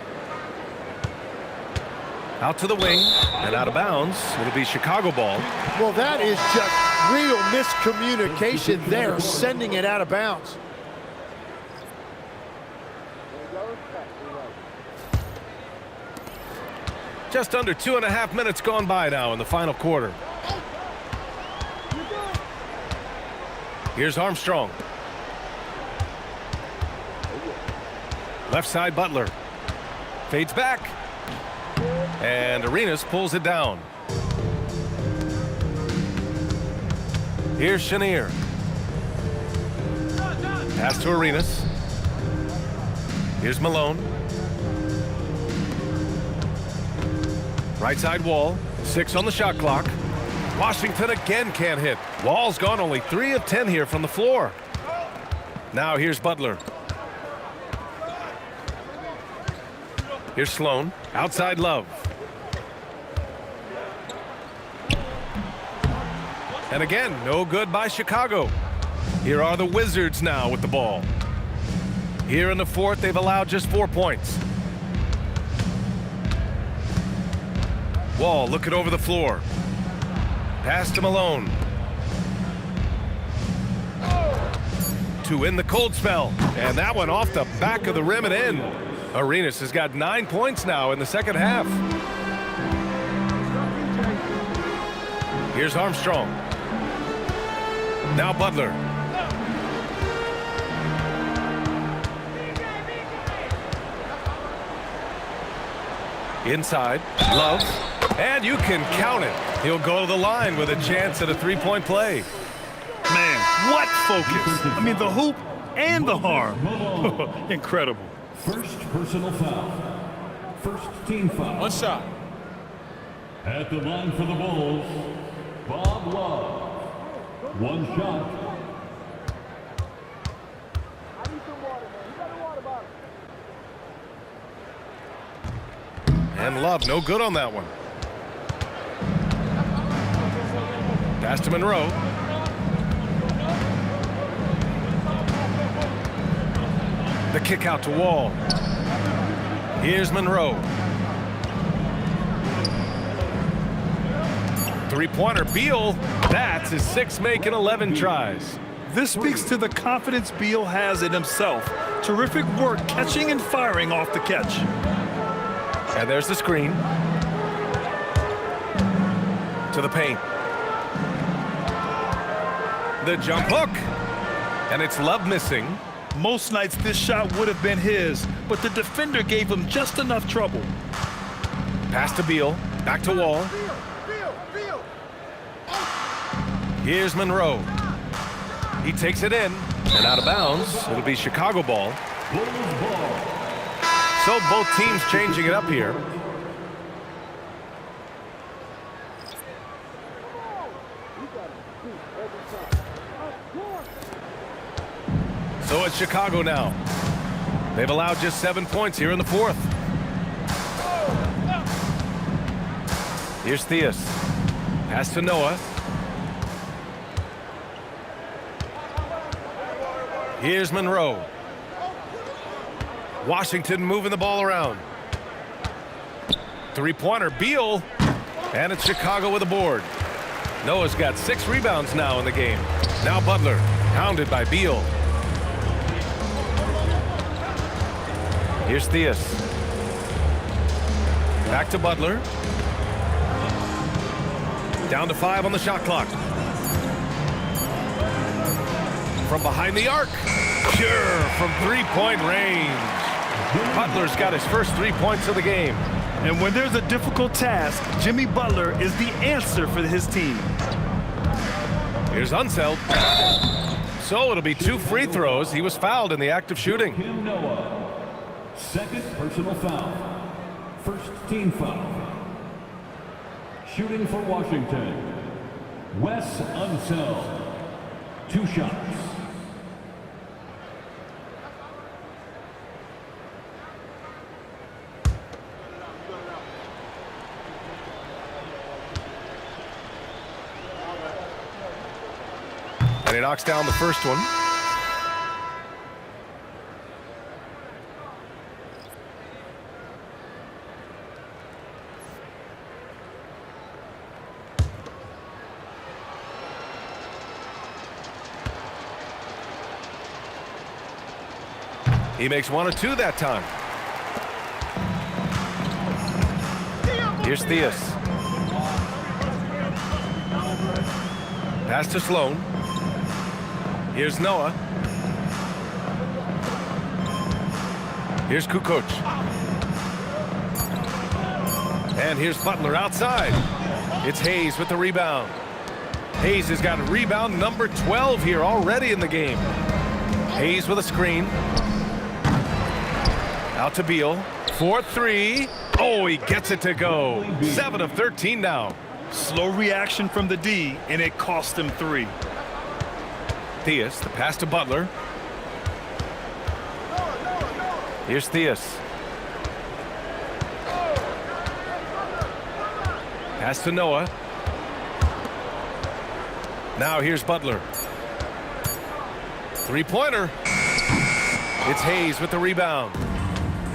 S1: Out to the wing and out of bounds. It'll be Chicago ball.
S3: Well, that is just real miscommunication there, sending it out of bounds.
S1: Just under 2.5 minutes gone by now in the final quarter. Here's Armstrong. Left side Butler. Fades back. And Arenas pulls it down. Here's Chenier. Pass to Arenas. Here's Malone. Right side Wall, 6 on the shot clock. Washington again can't hit. Wall's gone only 3 of 10 here from the floor. Now here's Butler. Here's Sloan, outside Love. And again, no good by Chicago. Here are the Wizards now with the ball. Here in the fourth, they've allowed just 4 points. Wall looking over the floor. Pass to Malone. To end the cold spell. And that one off the back of the rim and in. Arenas has got 9 points now in the second half. Here's Armstrong. Now Butler. Inside, Love. And you can count it. He'll go to the line with a chance at a three-point play.
S4: Man, what focus. I mean, the hoop and the harm. Incredible.
S2: First personal foul. First team foul.
S5: One shot.
S2: At the line for the Bulls, Bob Love. One shot.
S1: And Love, no good on that one. Pass to Monroe. The kick out to Wall. Here's Monroe. Three-pointer, Beal. That's his 6 make in 11 tries.
S4: This speaks to the confidence Beal has in himself. Terrific work catching and firing off the catch.
S1: And there's the screen. To the paint. The jump hook. And it's Love missing.
S4: Most nights this shot would have been his, but the defender gave him just enough trouble.
S1: Pass to Beal. Back to Wall. Here's Monroe. He takes it in. And out of bounds. It'll be Chicago ball. So both teams changing it up here. So it's Chicago now. They've allowed just 7 points here in the fourth. Here's Theus. Pass to Noah. Here's Monroe. Washington moving the ball around. Three-pointer, Beal. And it's Chicago with a board. Noah's got 6 rebounds now in the game. Now Butler, hounded by Beal. Here's Theus. Back to Butler. Down to 5 on the shot clock. From behind the arc. Pure from 3-point range. Butler's got his first 3 points of the game.
S4: And when there's a difficult task, Jimmy Butler is the answer for his team.
S1: Here's Unseld. So it'll be 2 free throws. He was fouled in the act of shooting.
S2: Kim Noah. Second personal foul. First team foul. Shooting for Washington. Wes Unseld. 2 shots.
S1: And he knocks down the first one. He makes 1 or 2 that time. Here's Theus. Pass to Sloan. Here's Noah. Here's Kukoc. And here's Butler outside. It's Hayes with the rebound. Hayes has got rebound number 12 here already in the game. Hayes with a screen. Out to Beal. 4-3. Oh, he gets it to go. 7 of 13 now.
S4: Slow reaction from the D, and it cost him 3.
S1: Theus, the pass to Butler. Here's Theus. Pass to Noah. Now here's Butler. 3-pointer. It's Hayes with the rebound.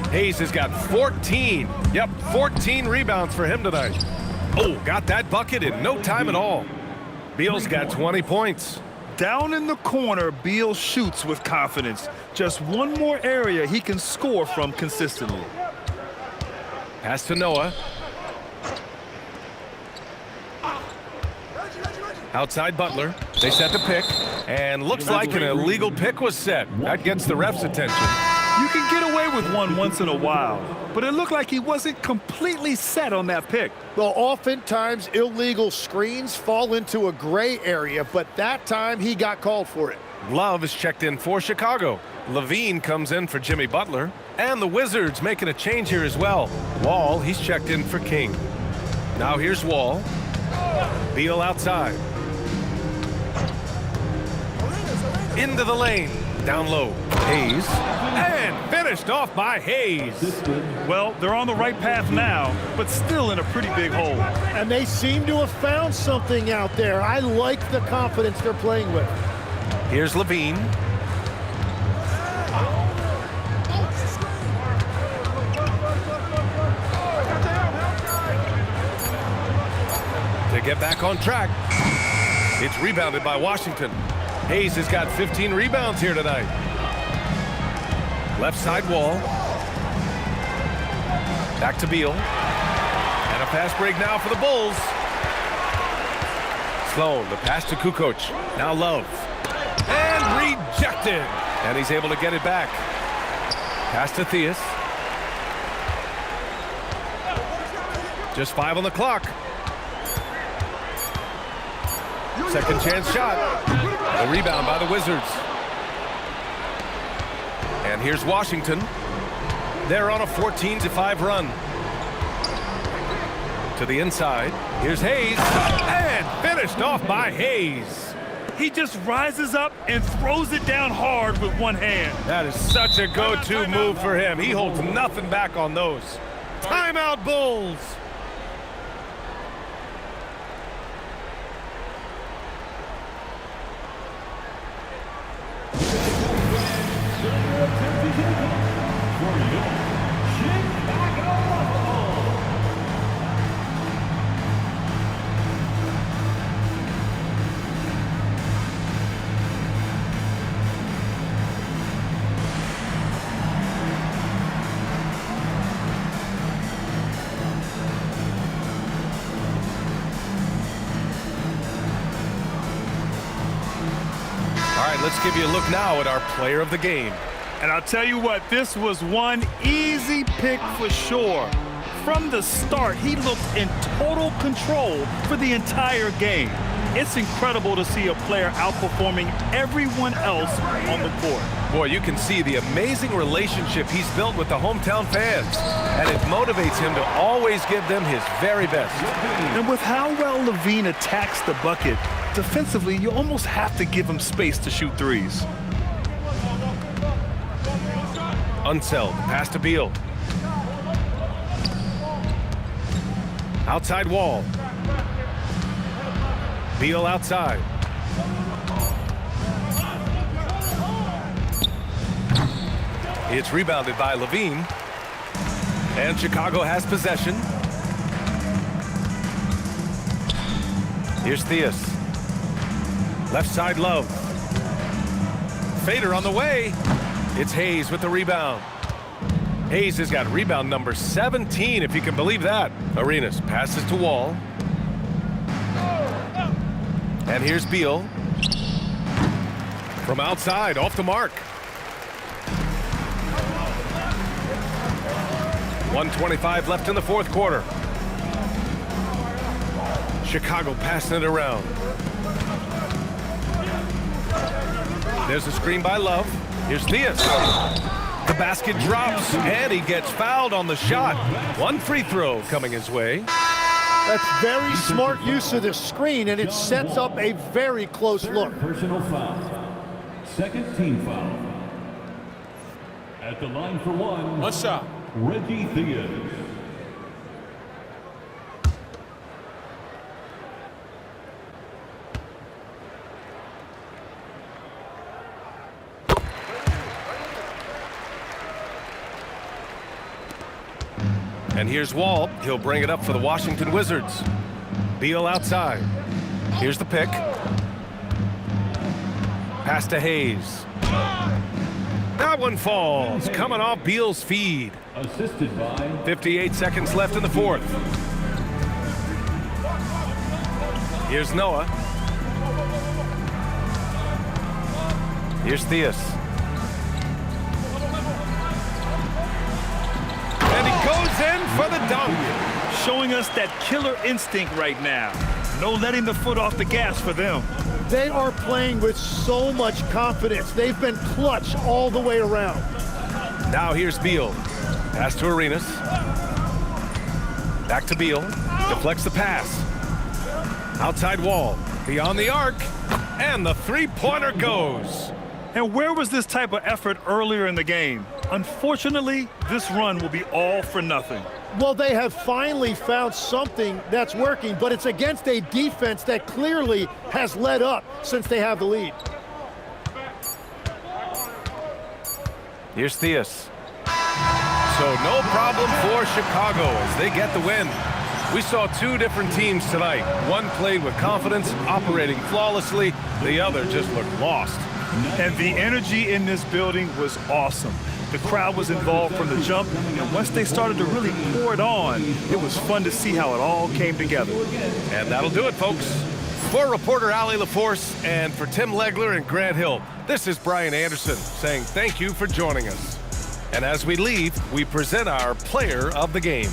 S1: Hayes has got 14. Yep, 14 rebounds for him tonight. Oh, got that bucket in no time at all. Beal's got 20 points.
S4: Down in the corner, Beal shoots with confidence. Just one more area he can score from consistently.
S1: Pass to Noah. Outside Butler. They set the pick. And looks like an illegal pick was set. That gets the ref's attention.
S4: You can get away with one once in a while, but it looked like he wasn't completely set on that pick.
S3: Well, oftentimes illegal screens fall into a gray area, but that time he got called for it.
S1: Love is checked in for Chicago. Levine comes in for Jimmy Butler. And the Wizards making a change here as well. Wall, he's checked in for King. Now here's Wall. Beal outside. Into the lane. Down low. Hayes. And finished off by Hayes.
S4: Well, they're on the right path now, but still in a pretty big hole.
S3: And they seem to have found something out there. I like the confidence they're playing with.
S1: Here's Levine. To get back on track. It's rebounded by Washington. Hayes has got 15 rebounds here tonight. Left side Wall. Back to Beal. And a fast break now for the Bulls. Sloan, the pass to Kukoc. Now Love. And rejected. And he's able to get it back. Pass to Theus. Just 5 on the clock. Second chance shot. The rebound by the Wizards. And here's Washington. They're on a 14-5 run. To the inside. Here's Hayes. And finished off by Hayes.
S4: He just rises up and throws it down hard with one hand.
S1: That is such a go-to move for him. He holds nothing back on those. Timeout, Bulls. Let's give you a look now at our player of the game.
S4: And I'll tell you what, this was one easy pick for sure. from the start, he looked in total control for the entire game. It's incredible to see a player outperforming everyone else on the court.
S1: Boy, you can see the amazing relationship he's built with the hometown fans, and it motivates him to always give them his very best.
S4: And with how well Levine attacks the bucket, defensively, you almost have to give him space to shoot threes.
S1: Unseld, pass to Beal. Outside Wall. Beal outside. It's rebounded by Levine. And Chicago has possession. Here's Theus. Left side Love. Fader on the way. It's Hayes with the rebound. Hayes has got rebound number 17, if you can believe that. Arenas passes to Wall. And here's Beal. From outside, off the mark. 1:25 left in the fourth quarter. Chicago passing it around. There's a screen by Love. Here's Theus. The basket drops, and he gets fouled on the shot. One free throw coming his way.
S3: That's very smart use of the screen, and it sets up a very close look.
S2: Personal foul. Second team foul. At the line for one
S5: shot.
S2: Reggie Theus.
S1: And here's Wall. He'll bring it up for the Washington Wizards. Beal outside. Here's the pick. Pass to Hayes. That one falls. Coming off Beal's feed.
S2: Assisted by
S1: 58 seconds left in the fourth. Here's Noah. Here's Theus. And he goes in for the dunk.
S4: Showing us that killer instinct right now. No letting the foot off the gas for them.
S3: They are playing with so much confidence. They've been clutch all the way around.
S1: Now here's Beal. Pass to Arenas. Back to Beal. Deflects the pass. Outside Wall. Beyond the arc. And the three-pointer goes.
S4: And where was this type of effort earlier in the game? Unfortunately, this run will be all for nothing.
S3: Well, they have finally found something that's working, but it's against a defense that clearly has let up since they have the lead.
S1: Here's Theus. So no problem for Chicago as they get the win. We saw two different teams tonight. One played with confidence, operating flawlessly. The other just looked lost.
S4: And the energy in this building was awesome. The crowd was involved from the jump, and once they started to really pour it on, it was fun to see how it all came together.
S1: And that'll do it, folks. For reporter Allie LaForce and for Tim Legler and Grant Hill, this is Brian Anderson saying thank you for joining us. And as we leave, we present our player of the game.